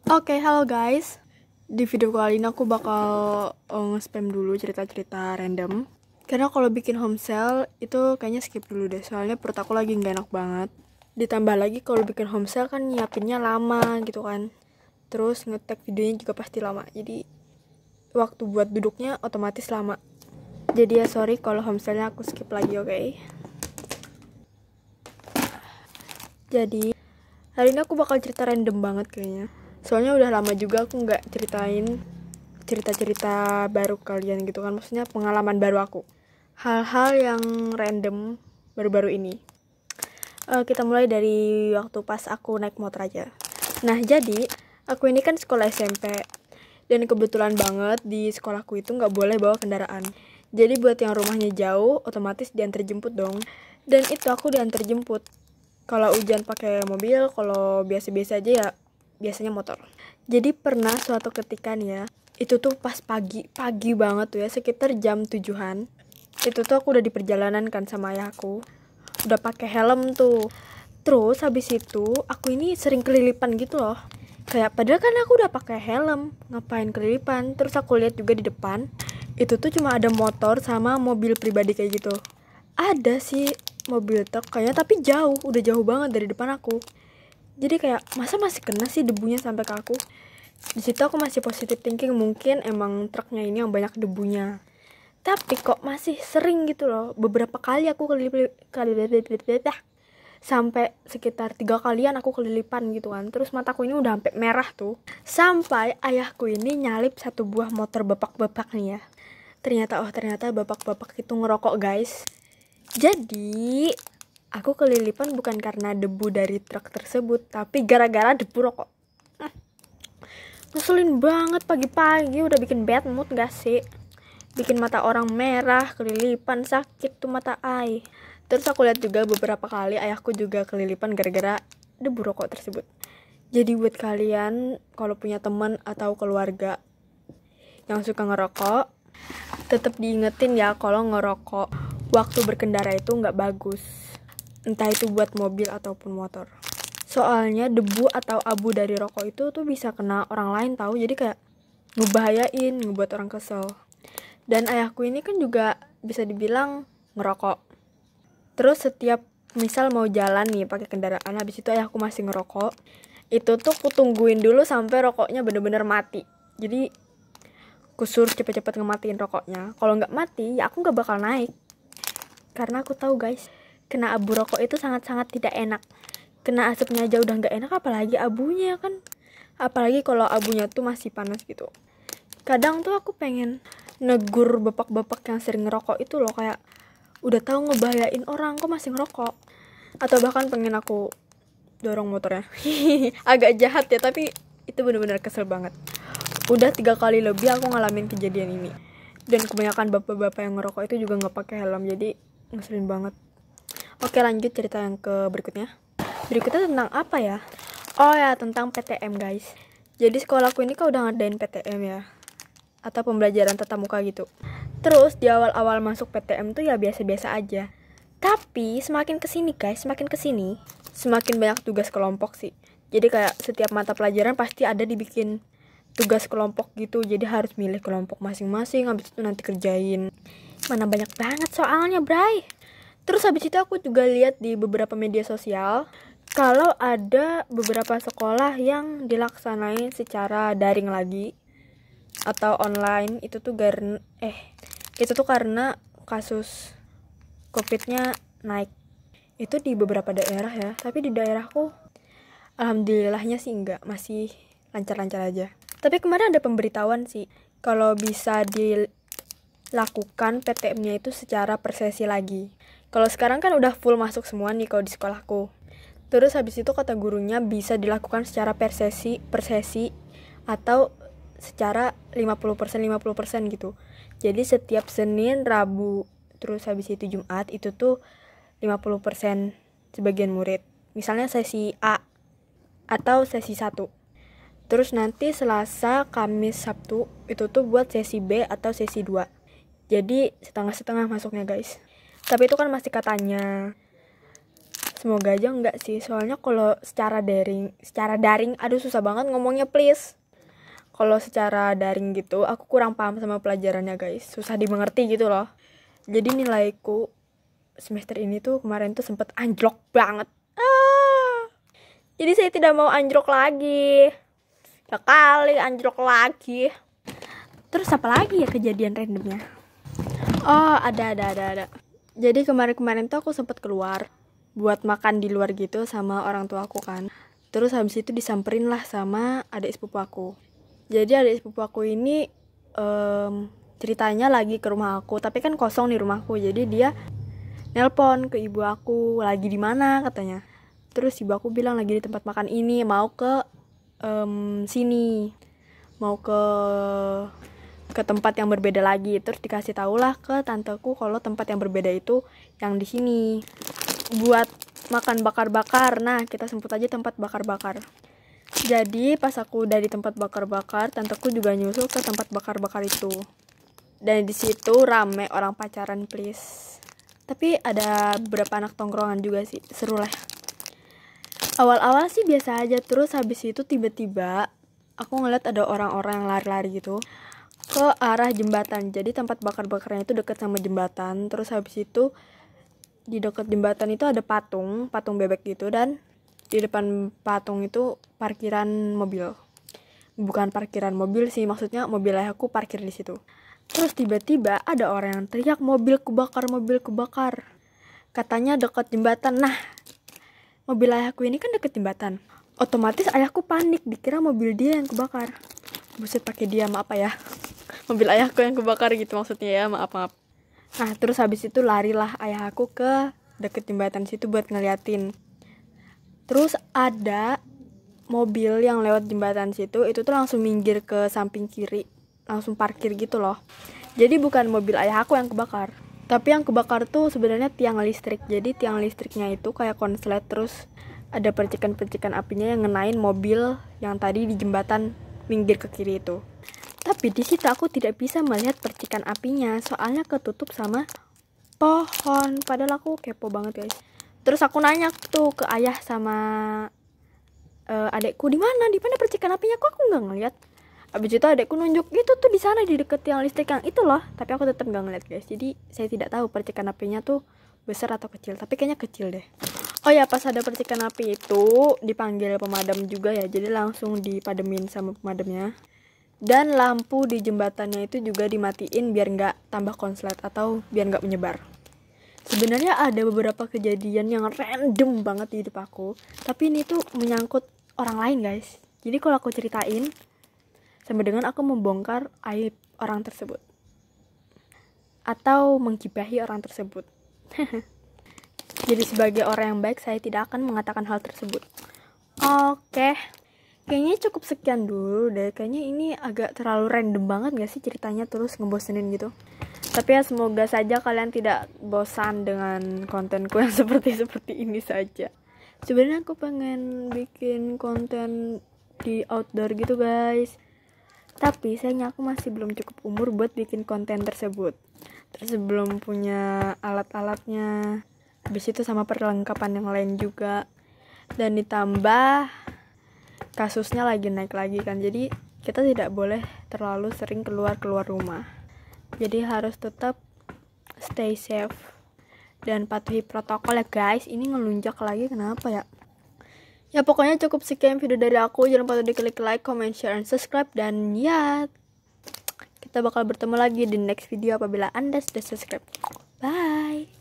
Oke, halo guys. Di video kali ini aku bakal nge-spam dulu cerita-cerita random. Karena kalau bikin home sale itu kayaknya skip dulu deh. Soalnya perut aku lagi gak enak banget. Ditambah lagi kalau bikin home sale kan nyiapinnya lama gitu kan. Terus nge-tag videonya juga pasti lama. Jadi waktu buat duduknya otomatis lama. Jadi ya sorry kalau home sale-nya aku skip lagi, oke? Jadi hari ini aku bakal cerita random banget kayaknya. Soalnya udah lama juga aku nggak ceritain cerita-cerita baru kalian gitu kan. Maksudnya pengalaman baru aku. Hal-hal yang random baru-baru ini. Kita mulai dari waktu pas aku naik motor aja. Nah jadi aku ini kan sekolah SMP. Dan kebetulan banget di sekolahku itu nggak boleh bawa kendaraan. Jadi buat yang rumahnya jauh otomatis diantar jemput dong. Dan itu aku diantar jemput. Kalau hujan pakai mobil, kalau biasa-biasa aja ya biasanya motor. Jadi pernah suatu ketika nih ya, itu tuh pas pagi banget tuh ya, sekitar jam 7-an. Itu tuh aku udah di perjalanan kan sama ayahku. Udah pakai helm tuh. Terus habis itu aku ini sering kelilipan gitu loh. Kayak padahal kan aku udah pakai helm, ngapain kelilipan? Terus aku lihat juga di depan, itu tuh cuma ada motor sama mobil pribadi kayak gitu. Ada sih mobil truk kayaknya tapi jauh, udah jauh banget dari depan aku. Jadi kayak masa masih kena sih debunya sampai ke aku. Di situ aku masih positive thinking, mungkin emang truknya ini yang banyak debunya. Tapi kok masih sering gitu loh. Beberapa kali aku sampai sekitar 3 kalian aku kelilipan gitu kan. Terus mataku ini udah sampai merah tuh. Sampai ayahku ini nyalip satu buah motor bapak-bapak nih ya. Ternyata bapak-bapak itu ngerokok guys. Jadi aku kelilipan bukan karena debu dari truk tersebut, tapi gara-gara debu rokok. Ngeselin banget pagi-pagi, udah bikin bad mood gak sih? Bikin mata orang merah, kelilipan, sakit tuh mata ai. Terus aku lihat juga beberapa kali ayahku juga kelilipan gara-gara debu rokok tersebut. Jadi buat kalian kalau punya teman atau keluarga yang suka ngerokok, tetap diingetin ya kalau ngerokok waktu berkendara itu nggak bagus. Entah itu buat mobil ataupun motor. Soalnya debu atau abu dari rokok itu tuh bisa kena orang lain tahu. Jadi kayak ngebahayain, ngebuat orang kesel. Dan ayahku ini kan juga bisa dibilang ngerokok. Terus setiap misal mau jalan nih pakai kendaraan, habis itu ayahku masih ngerokok, itu tuh aku tungguin dulu sampai rokoknya bener-bener mati. Jadi kusur cepet-cepet ngematiin rokoknya. Kalau nggak mati ya aku nggak bakal naik. Karena aku tahu guys, kena abu rokok itu sangat-sangat tidak enak. Kena asapnya aja udah nggak enak, apalagi abunya kan. Apalagi kalau abunya tuh masih panas gitu. Kadang tuh aku pengen negur bapak-bapak yang sering ngerokok itu loh, kayak udah tahu ngebahayain orang kok masih ngerokok. Atau bahkan pengen aku dorong motornya. Agak jahat ya, tapi itu bener-bener kesel banget. Udah 3 kali lebih aku ngalamin kejadian ini. Dan kebanyakan bapak-bapak yang ngerokok itu juga nggak pakai helm, jadi ngeselin banget. Oke, lanjut cerita yang ke berikutnya. Berikutnya tentang apa ya? Oh ya, tentang PTM guys. Jadi sekolahku ini kan udah ngadain PTM ya, atau pembelajaran tatap muka gitu. Terus di awal-awal masuk PTM tuh ya biasa-biasa aja. Tapi semakin kesini guys, semakin banyak tugas kelompok sih. Jadi kayak setiap mata pelajaran pasti ada dibikin tugas kelompok gitu. Jadi harus milih kelompok masing-masing, habis itu nanti kerjain. Mana banyak banget soalnya, bray. Terus habis itu aku juga lihat di beberapa media sosial kalau ada beberapa sekolah yang dilaksanain secara daring lagi atau online. Itu tuh karena kasus COVID-nya naik. Itu di beberapa daerah ya, tapi di daerahku alhamdulillahnya sih enggak, masih lancar-lancar aja. Tapi kemarin ada pemberitahuan sih kalau bisa dilakukan PTM-nya itu secara per sesi lagi. Kalau sekarang kan udah full masuk semua nih kalau di sekolahku. Terus habis itu kata gurunya bisa dilakukan secara per sesi atau secara 50% gitu. Jadi setiap Senin, Rabu, terus habis itu Jumat itu tuh 50% sebagian murid. Misalnya sesi A atau sesi 1. Terus nanti Selasa, Kamis, Sabtu itu tuh buat sesi B atau sesi 2. Jadi setengah-setengah masuknya guys. Tapi itu kan masih katanya. Semoga aja enggak sih, soalnya kalau secara daring aduh susah banget ngomongnya please. Kalau secara daring gitu aku kurang paham sama pelajarannya guys, susah dimengerti gitu loh. Jadi nilaiku semester ini tuh kemarin tuh sempet anjlok banget. Jadi saya tidak mau anjlok lagi. Ya kali anjlok lagi. Terus apa lagi ya kejadian randomnya? Oh ada. Jadi kemarin tuh aku sempet keluar buat makan di luar gitu sama orang tua aku kan. Terus habis itu disamperin lah sama adik sepupu aku. Jadi adik sepupu aku ini ceritanya lagi ke rumah aku, tapi kan kosong nih rumahku. Jadi dia nelpon ke ibu aku, lagi di mana katanya. Terus ibu aku bilang lagi di tempat makan ini, mau ke sini, mau ke tempat yang berbeda lagi. Terus dikasih tahulah ke tanteku kalau tempat yang berbeda itu yang di sini buat makan bakar-bakar. Nah kita sebut aja tempat bakar-bakar. Jadi pas aku udah di tempat bakar-bakar, tanteku juga nyusul ke tempat bakar-bakar itu. Dan di situ rame orang pacaran please. Tapi ada beberapa anak tongkrongan juga sih, seru lah. Awal-awal sih biasa aja, terus habis itu tiba-tiba aku ngeliat ada orang-orang yang lari-lari gitu ke arah jembatan. Jadi tempat bakar-bakarnya itu deket sama jembatan. Terus habis itu di dekat jembatan itu ada patung bebek gitu, dan di depan patung itu parkiran mobil. Bukan parkiran mobil sih, maksudnya mobil ayahku parkir di situ. Terus tiba-tiba ada orang yang teriak mobil kebakar. Katanya dekat jembatan. Nah, mobil ayahku ini kan deket jembatan. Otomatis ayahku panik, dikira mobil dia yang kebakar. Buset, pakai dia maaf ya. Mobil ayahku yang kebakar gitu maksudnya ya, maaf. Nah, terus habis itu larilah ayah aku ke deket jembatan situ buat ngeliatin. Terus ada mobil yang lewat jembatan situ, itu tuh langsung minggir ke samping kiri, langsung parkir gitu loh. Jadi bukan mobil ayah aku yang kebakar, tapi yang kebakar tuh sebenarnya tiang listrik. Jadi tiang listriknya itu kayak konslet, terus ada percikan-percikan apinya yang ngenain mobil yang tadi di jembatan minggir ke kiri itu. Tapi di situ aku tidak bisa melihat percikan apinya, soalnya ketutup sama pohon. Padahal aku kepo banget guys. Terus aku nanya tuh ke ayah sama adekku, di mana percikan apinya, kok aku nggak ngeliat. Abis itu adekku nunjuk, itu tuh di sana di deket tiang listrik yang itu loh. Tapi aku tetap nggak ngeliat guys. Jadi saya tidak tahu percikan apinya tuh besar atau kecil, tapi kayaknya kecil deh. Oh ya, pas ada percikan api itu dipanggil pemadam juga ya, jadi langsung dipademin sama pemadamnya. Dan lampu di jembatannya itu juga dimatiin biar nggak tambah konslet atau biar nggak menyebar. Sebenarnya ada beberapa kejadian yang random banget di hidup aku, tapi ini tuh menyangkut orang lain guys. Jadi kalau aku ceritain, sama dengan aku membongkar aib orang tersebut atau menggibahi orang tersebut. Jadi sebagai orang yang baik, saya tidak akan mengatakan hal tersebut. Oke, kayaknya cukup sekian dulu deh. Kayaknya ini agak terlalu random banget gak sih ceritanya, terus ngebosenin gitu. Tapi ya semoga saja kalian tidak bosan dengan kontenku yang seperti ini saja. Sebenarnya aku pengen bikin konten di outdoor gitu guys, tapi sayangnya aku masih belum cukup umur buat bikin konten tersebut. Terus belum punya alat-alatnya, habis itu sama perlengkapan yang lain juga. Dan ditambah kasusnya lagi naik lagi kan, jadi kita tidak boleh terlalu sering keluar rumah. Jadi harus tetap stay safe dan patuhi protokol ya guys. Ini ngelunjak lagi, kenapa ya? Ya pokoknya cukup sekian video dari aku. Jangan lupa diklik like, comment, share, and subscribe. Dan ya, kita bakal bertemu lagi di next video apabila Anda sudah subscribe. Bye.